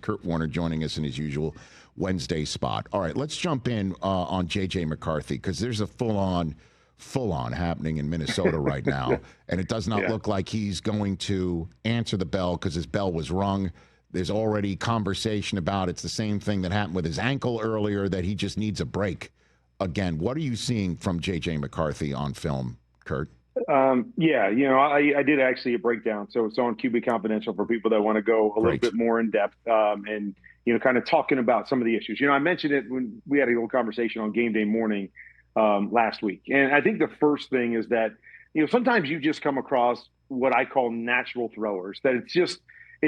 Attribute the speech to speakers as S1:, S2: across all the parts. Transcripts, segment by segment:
S1: Kurt Warner joining us in his usual Wednesday spot. All right, let's jump in on JJ McCarthy, because there's a full-on happening in Minnesota right now, and it does not look like he's going to answer the bell because his bell was rung. There's already conversation about it's the same thing that happened with his ankle earlier, that he just needs a break. Again, what are you seeing from JJ McCarthy on film, Kurt?
S2: I did actually a breakdown. So it's on QB Confidential for people that want to go a little bit more in depth and kind of talking about some of the issues. I mentioned it when we had a little conversation on game day morning last week. And I think the first thing is that, sometimes you just come across what I call natural throwers, that it's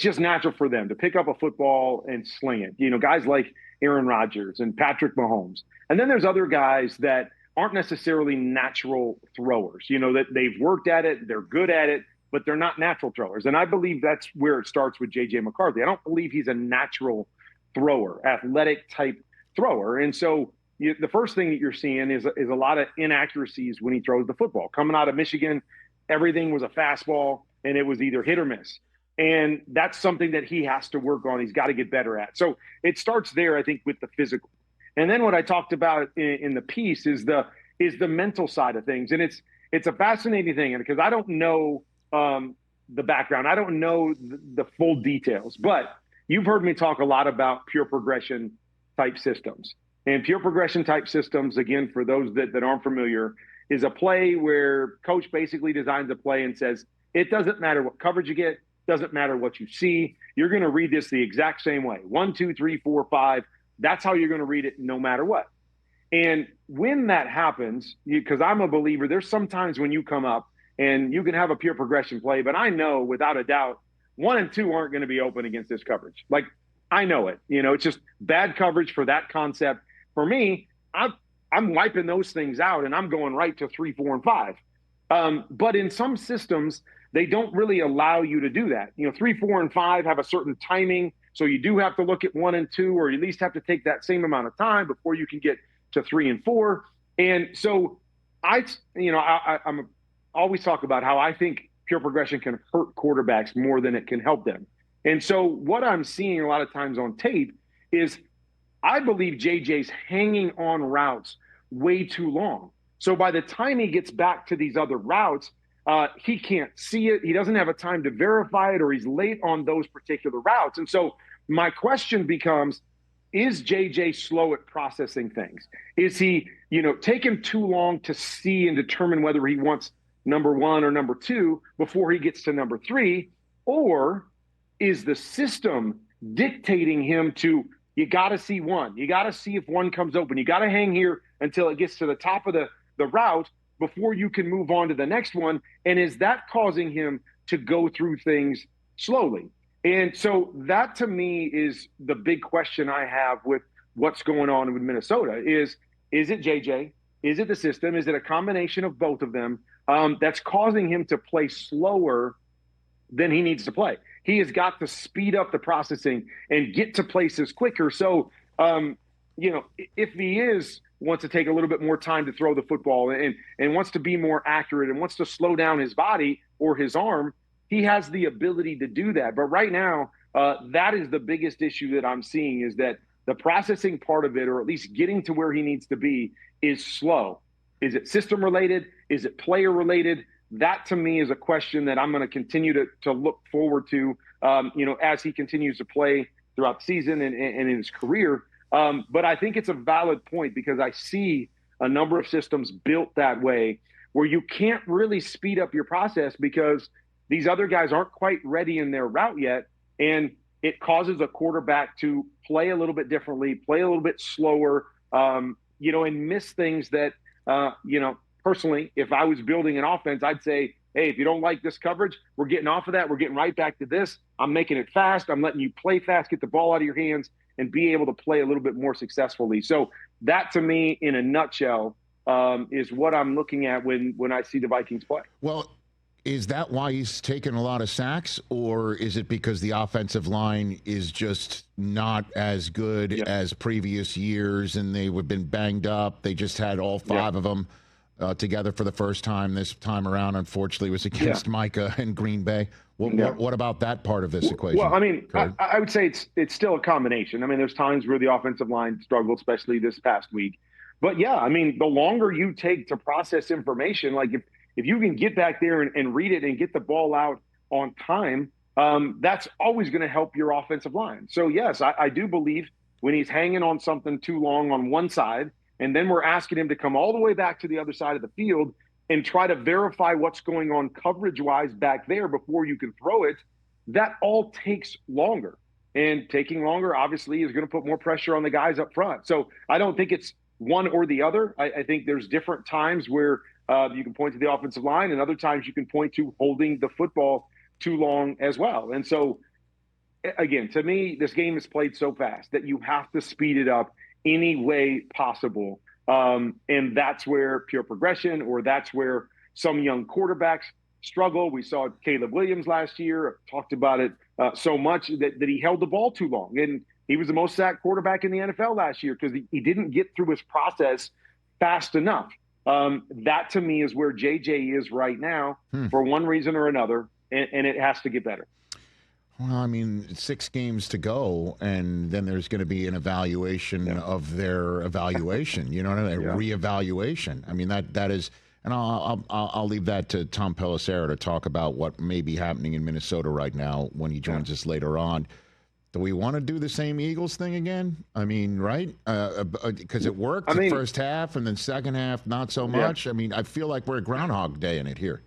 S2: just natural for them to pick up a football and sling it. Guys like Aaron Rodgers and Patrick Mahomes. And then there's other guys that aren't necessarily natural throwers, that they've worked at it, they're good at it, but they're not natural throwers. And I believe that's where it starts with JJ McCarthy. I don't believe he's a natural thrower, athletic type thrower. And so the first thing that you're seeing is a lot of inaccuracies when he throws the football. Coming out of Michigan, everything was a fastball and it was either hit or miss. And that's something that he has to work on. He's got to get better at. So it starts there, I think, with the physical. And then what I talked about in the piece is the mental side of things. And it's a fascinating thing, because I don't know the background. I don't know the full details. But you've heard me talk a lot about pure progression type systems. And pure progression type systems, again, for those that aren't familiar, is a play where coach basically designs a play and says, it doesn't matter what coverage you get, doesn't matter what you see. You're going to read this the exact same way. 1, 2, 3, 4, 5. That's how you're going to read it no matter what. And when that happens, because I'm a believer, there's sometimes when you come up and you can have a pure progression play, but I know without a doubt, 1 and 2 aren't going to be open against this coverage. Like, I know it. It's just bad coverage for that concept. For me, I'm wiping those things out and I'm going right to 3, 4, and 5. But in some systems, they don't really allow you to do that. 3, 4, and 5 have a certain timing. So you do have to look at 1 and 2, or at least have to take that same amount of time before you can get to 3 and 4. And so I'm always talk about how I think pure progression can hurt quarterbacks more than it can help them. And so what I'm seeing a lot of times on tape is I believe JJ's hanging on routes way too long. So by the time he gets back to these other routes, he can't see it. He doesn't have a time to verify it, or he's late on those particular routes. And so my question becomes, is JJ slow at processing things? Is he, taking too long to see and determine whether he wants number 1 or number 2 before he gets to number 3? Or is the system dictating him to, you got to see 1. You got to see if 1 comes open. You got to hang here until it gets to the top of the route before you can move on to the next one. And is that causing him to go through things slowly? And so that, to me, is the big question I have with what's going on with Minnesota is it JJ? Is it the system? Is it a combination of both of them that's causing him to play slower than he needs to play? He has got to speed up the processing and get to places quicker. So, if he wants to take a little bit more time to throw the football and wants to be more accurate and wants to slow down his body or his arm, he has the ability to do that. But right now, that is the biggest issue that I'm seeing, is that the processing part of it, or at least getting to where he needs to be, is slow. Is it system related? Is it player related? That, to me, is a question that I'm going to continue to look forward to, as he continues to play throughout the season and in his career. But I think it's a valid point, because I see a number of systems built that way where you can't really speed up your process because these other guys aren't quite ready in their route yet. And it causes a quarterback to play a little bit differently, play a little bit slower, and miss things that, personally, if I was building an offense, I'd say, hey, if you don't like this coverage, we're getting off of that. We're getting right back to this. I'm making it fast. I'm letting you play fast, get the ball out of your hands, and be able to play a little bit more successfully. So that, to me, in a nutshell, is what I'm looking at when I see the Vikings play.
S1: Well, is that why he's taken a lot of sacks, or is it because the offensive line is just not as good as previous years and they've been banged up? They just had all 5 of them together for the first time this time around. Unfortunately, it was against Micah and Green Bay. What about that part of this equation?
S2: Well, I mean, I would say it's still a combination. I mean, there's times where the offensive line struggled, especially this past week. But yeah, I mean, the longer you take to process information, like if you can get back there and read it and get the ball out on time, that's always going to help your offensive line. So yes, I do believe when he's hanging on something too long on one side, and then we're asking him to come all the way back to the other side of the field and try to verify what's going on coverage-wise back there before you can throw it, that all takes longer. And taking longer, obviously, is going to put more pressure on the guys up front. So I don't think it's one or the other. I think there's different times where you can point to the offensive line, and other times you can point to holding the football too long as well. And so, again, to me, this game is played so fast that you have to speed it up any way possible. And that's where pure progression, or that's where some young quarterbacks struggle. We saw Caleb Williams last year, talked about it so much that he held the ball too long. And he was the most sacked quarterback in the NFL last year because he didn't get through his process fast enough. That, to me, is where JJ is right now for one reason or another, and it has to get better.
S1: Well, I mean, 6 games to go, and then there's going to be an evaluation of their evaluation. You know what I mean? A reevaluation. I mean, that is, and I'll leave that to Tom Pelissero to talk about what may be happening in Minnesota right now when he joins us later on. Do we want to do the same Eagles thing again? I mean, right? Because it worked the first half, and then second half, not so much. I mean, I feel like we're at Groundhog Day in it here.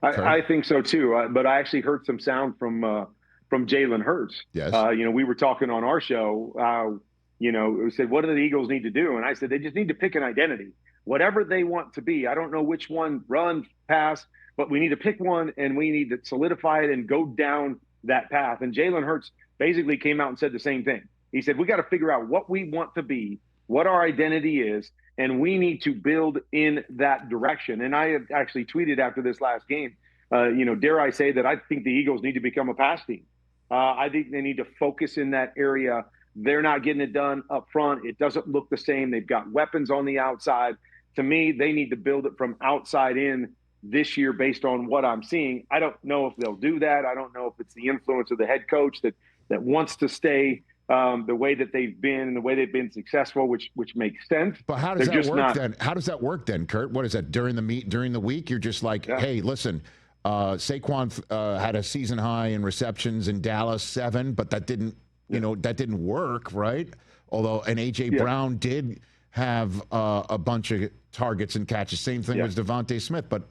S2: I think so too. But I actually heard some sound from Jalen Hurts.
S1: Yes.
S2: We were talking on our show. We said, what do the Eagles need to do? And I said, they just need to pick an identity, whatever they want to be. I don't know which one, run, pass, but we need to pick one, and we need to solidify it and go down that path. And Jalen Hurts basically came out and said the same thing. He said, we got to figure out what we want to be, what our identity is, and we need to build in that direction. And I had actually tweeted after this last game, dare I say that I think the Eagles need to become a pass team. I think they need to focus in that area. They're not getting it done up front. It doesn't look the same. They've got weapons on the outside. To me, they need to build it from outside in this year based on what I'm seeing. I don't know if they'll do that. I don't know if it's the influence of the head coach that wants to stay the way that they've been and the way they've been successful, which makes sense.
S1: But how does that work then? How does that work then, Kurt? What is that during the week? You're just like, hey, listen, Saquon had a season high in receptions in Dallas, 7, but that didn't, that didn't work, right? Although AJ Brown did have a bunch of targets and catches. Same thing with Davante Smith, but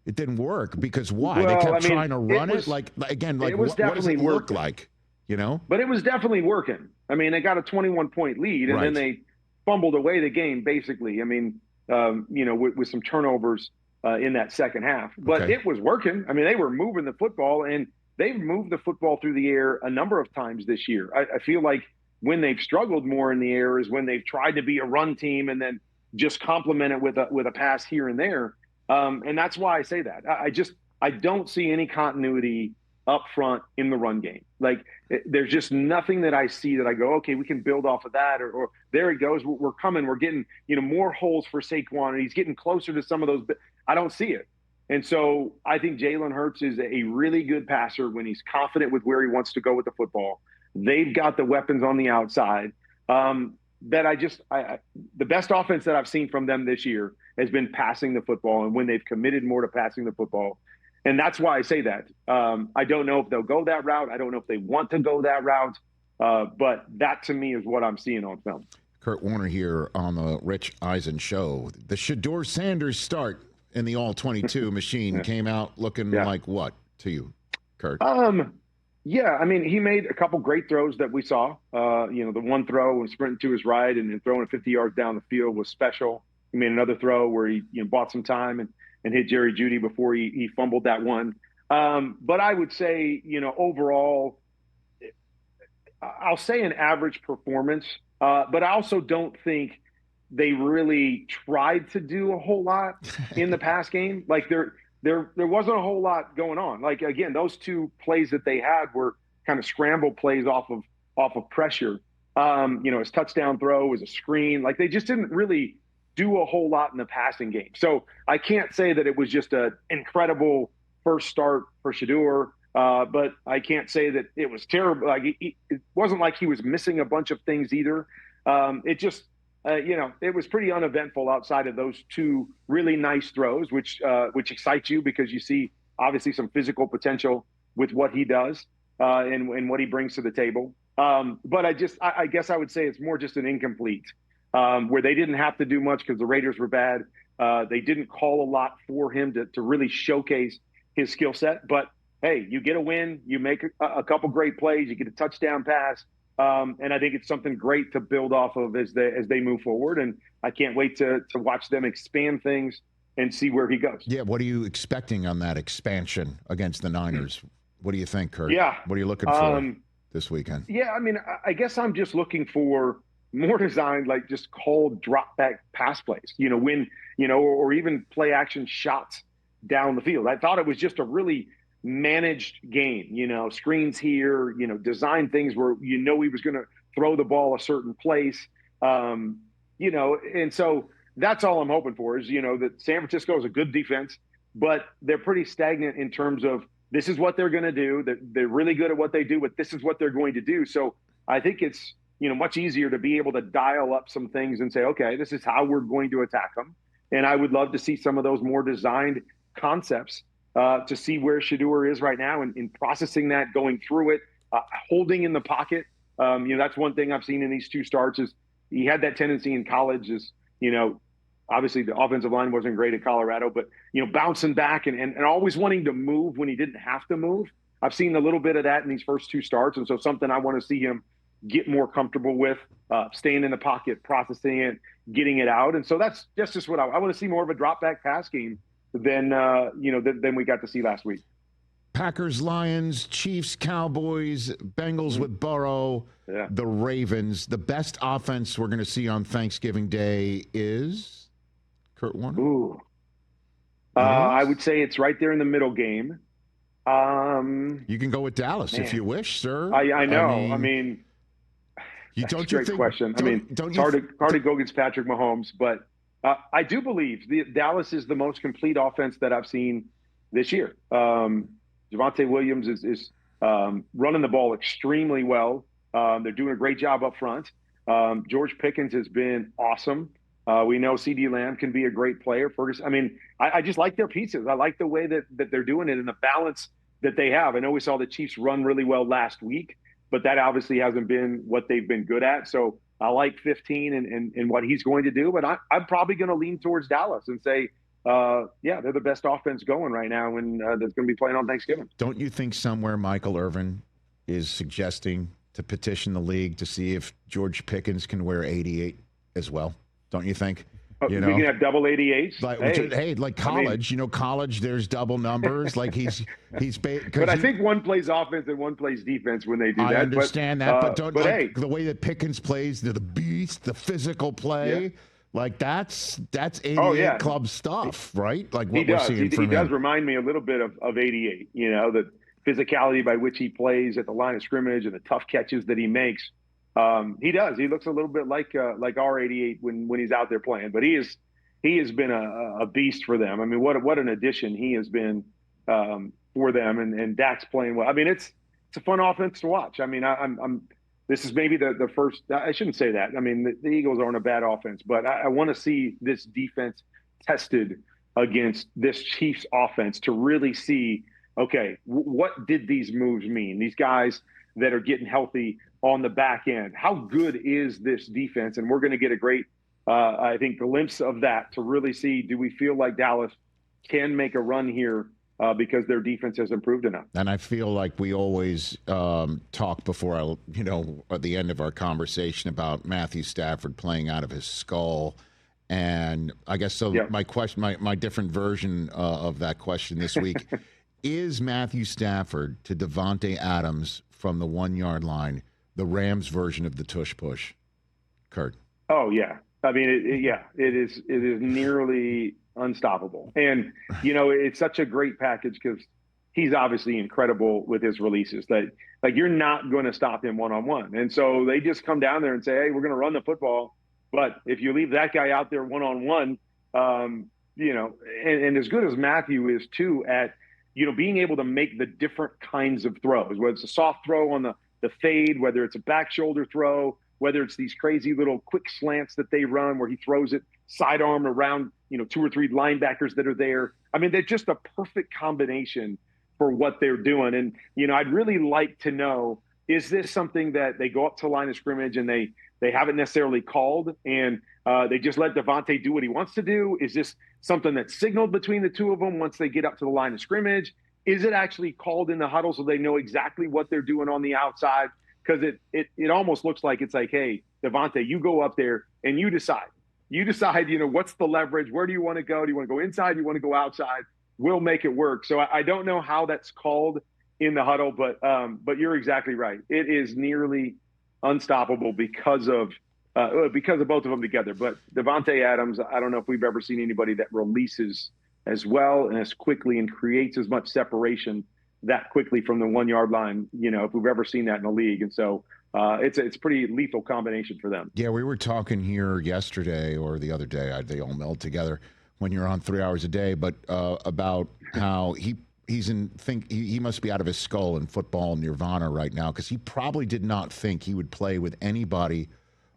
S1: it didn't work because why? They kept trying to run it. What does it look like?
S2: But it was definitely working. I mean, they got a 21-point lead, and then they fumbled away the game, basically. I mean, with some turnovers in that second half. But it was working. I mean, they were moving the football, and they've moved the football through the air a number of times this year. I feel like when they've struggled more in the air is when they've tried to be a run team and then just complement it with a pass here and there. And that's why I say that. I don't see any continuity up front in the run game. Like, there's just nothing that I see that I go, okay, we can build off of that, or there he goes, we're coming, we're getting more holes for Saquon, and he's getting closer to some of those. But I don't see it. And so I think Jalen Hurts is a really good passer when he's confident with where he wants to go with the football. They've got the weapons on the outside. The best offense that I've seen from them this year has been passing the football, and when they've committed more to passing the football. And that's why I say that. I don't know if they'll go that route. I don't know if they want to go that route. But that, to me, is what I'm seeing on film.
S1: Kurt Warner here on the Rich Eisen Show. The Shadur Sanders start in the All-22 machine came out looking like what to you, Kurt?
S2: Yeah, I mean, he made a couple great throws that we saw. The one throw when sprinting to his right and throwing it 50 yards down the field was special. He made another throw where he bought some time and hit Jerry Jeudy before he fumbled that one. But I would say, overall, I'll say an average performance, but I also don't think they really tried to do a whole lot in the pass game. Like there wasn't a whole lot going on. Like, again, those 2 plays that they had were kind of scramble plays off of pressure. His touchdown throw was a screen. Like, they just didn't really do a whole lot in the passing game. So I can't say that it was just an incredible first start for Shedeur. But I can't say that it was terrible. Like it wasn't like he was missing a bunch of things either. It just, it was pretty uneventful outside of those two really nice throws, which excites you because you see obviously some physical potential with what he does and what he brings to the table. But I guess I would say it's more just an incomplete where they didn't have to do much because the Raiders were bad. They didn't call a lot for him to really showcase his skill set. But hey, you get a win, you make a couple great plays, you get a touchdown pass, and I think it's something great to build off of as they move forward. And I can't wait to watch them expand things and see where he goes.
S1: Yeah, what are you expecting on that expansion against the Niners? What do you think, Kurt?
S2: Yeah.
S1: What are you looking for this weekend?
S2: Yeah, I mean, I guess I'm just looking for more designed, like just called drop back pass plays, or even play action shots down the field. I thought it was just a really managed game, screens here, design things where he was going to throw the ball a certain place, and so that's all I'm hoping for is, that San Francisco is a good defense, but they're pretty stagnant in terms of this is what they're going to do. They're really good at what they do, but this is what they're going to do. So I think it's, much easier to be able to dial up some things and say, okay, this is how we're going to attack them. And I would love to see some of those more designed concepts to see where Shedeur is right now and in processing that, going through it, holding in the pocket. That's one thing I've seen in these two starts is he had that tendency in college is, obviously the offensive line wasn't great at Colorado, but, bouncing back and always wanting to move when he didn't have to move. I've seen a little bit of that in these first two starts. And so something I want to see him get more comfortable with, staying in the pocket, processing it, getting it out. And so that's just what I want to see more of a drop back pass game than we got to see last week.
S1: Packers, Lions, Chiefs, Cowboys, Bengals with Burrow, the Ravens. The best offense we're going to see on Thanksgiving Day is Kurt Warner?
S2: Ooh. I would say it's right there in the middle game.
S1: You can go with Dallas if you wish, sir.
S2: I know. That's a great question. It's hard to go against Patrick Mahomes, but I do believe Dallas is the most complete offense that I've seen this year. Davante Williams is running the ball extremely well. They're doing a great job up front. George Pickens has been awesome. We know CeeDee Lamb can be a great player. I just like their pieces. I like the way that they're doing it and the balance that they have. I know we saw the Chiefs run really well last week, but that obviously hasn't been what they've been good at. So I like 15 and what he's going to do, but I'm probably going to lean towards Dallas and say, they're the best offense going right now, and that's going to be playing on Thanksgiving.
S1: Don't you think somewhere Michael Irvin is suggesting to petition the league to see if George Pickens can wear 88 as well? Don't you think?
S2: We can have double 88s.
S1: Like college, college, there's double numbers. Like he's.
S2: But I think one plays offense and one plays defense when they do that.
S1: I understand that, but the way that Pickens plays, the beast, the physical play. Yeah. Like that's 88 club stuff, right? Like what we're seeing from him.
S2: He does remind me a little bit of 88. The physicality by which he plays at the line of scrimmage and the tough catches that he makes. He does. He looks a little bit like our 88 when he's out there playing. But he has been a beast for them. What an addition he has been for them. And Dak's playing well. It's a fun offense to watch. This is maybe the first. I shouldn't say that. The Eagles aren't a bad offense, but I want to see this defense tested against this Chiefs offense to really see, okay, what did these moves mean? These guys that are getting healthy on the back end. How good is this defense? And we're going to get a great, I think, glimpse of that to really see, do we feel like Dallas can make a run here because their defense has improved enough?
S1: And I feel like we always talk before, at the end of our conversation about Matthew Stafford playing out of his skull. And I guess so. Yeah. My question, my different version of that question this week is Matthew Stafford to Davante Adams from the 1 yard line, the Rams version of the tush push. Kurt.
S2: Oh yeah. It is nearly unstoppable. And, it's such a great package because he's obviously incredible with his releases that you're not going to stop him one-on-one. And so they just come down there and say, hey, we're going to run the football. But if you leave that guy out there one-on-one, and as good as Matthew is too at, being able to make the different kinds of throws, whether it's a soft throw on the fade, whether it's a back shoulder throw, whether it's these crazy little quick slants that they run where he throws it sidearm around, 2 or 3 linebackers that are there. I mean, they're just a perfect combination for what they're doing. And, I'd really like to know, is this something that they go up to the line of scrimmage and they haven't necessarily called and they just let Davante do what he wants to do? Is this something that's signaled between the two of them once they get up to the line of scrimmage? Is it actually called in the huddle so they know exactly what they're doing on the outside? Because it almost looks like it's like, hey, Davante, you go up there and you decide. You decide, what's the leverage? Where do you want to go? Do you want to go inside? Do you want to go outside? We'll make it work. So I don't know how that's called in the huddle, but you're exactly right. It is nearly unstoppable because of both of them together. But Davante Adams, I don't know if we've ever seen anybody that releases as well and as quickly and creates as much separation that quickly from the 1 yard line, if we've ever seen that in the league. And so it's a pretty lethal combination for them.
S1: Yeah, we were talking here yesterday or the other day, they all meld together when you're on 3 hours a day, but about how he must be out of his skull in football nirvana right now, because he probably did not think he would play with anybody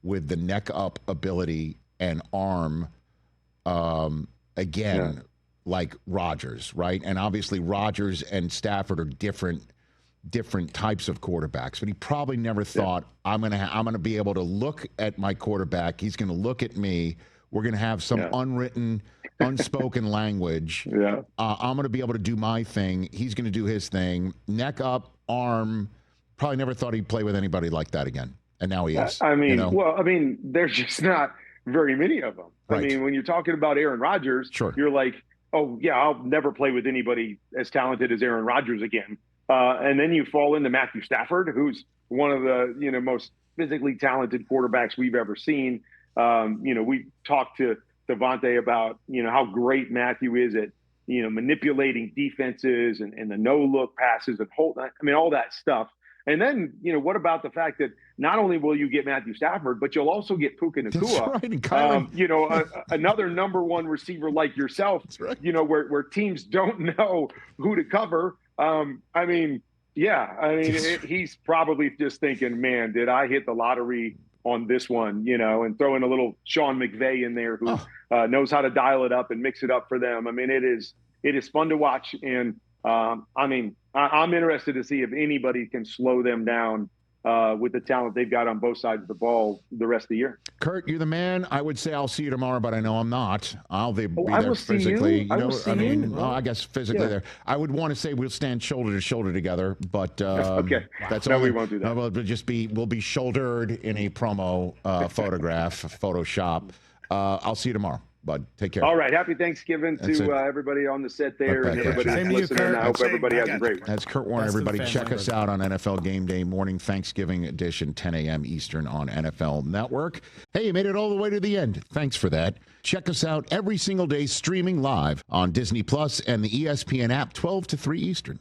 S1: with the neck up ability and arm again. Yeah. Like Rodgers, right? And obviously Rodgers and Stafford are different types of quarterbacks, but he probably never thought, I'm gonna be able to look at my quarterback. He's gonna look at me. We're gonna have some unwritten, unspoken language. Yeah. I'm gonna be able to do my thing. He's gonna do his thing. Neck up, arm. Probably never thought he'd play with anybody like that again, and now he is.
S2: There's just not very many of them. Right. I mean, when you're talking about Aaron Rodgers, you're like, oh, yeah, I'll never play with anybody as talented as Aaron Rodgers again. And then you fall into Matthew Stafford, who's one of the most physically talented quarterbacks we've ever seen. We talked to Davante about, how great Matthew is at, manipulating defenses and the no-look passes and all that stuff. And then, what about the fact that not only will you get Matthew Stafford, but you'll also get Puka Nacua, right, another number one receiver like yourself, right, where teams don't know who to cover. He's probably just thinking, man, did I hit the lottery on this one, and throw in a little Sean McVay in there who knows how to dial it up and mix it up for them. I mean, it is fun to watch. And I'm interested to see if anybody can slow them down with the talent they've got on both sides of the ball the rest of the year.
S1: Kurt, you're the man. I would say I'll see you tomorrow, but I know I'm not. I'll be there physically. I guess physically there. I would want to say we'll stand shoulder to shoulder together, but
S2: okay.
S1: That's
S2: we won't do that.
S1: We'll be shouldered in a promo Photoshop. I'll see you tomorrow. Bud, take care.
S2: All right. Happy Thanksgiving to everybody on the set there and everybody that's listening. I hope everybody has a great one.
S1: That's Kurt Warner, everybody. Check us out on NFL Game Day morning, Thanksgiving edition, 10 a.m. Eastern on NFL Network. Hey, you made it all the way to the end. Thanks for that. Check us out every single day streaming live on Disney Plus and the ESPN app, 12 to 3 Eastern.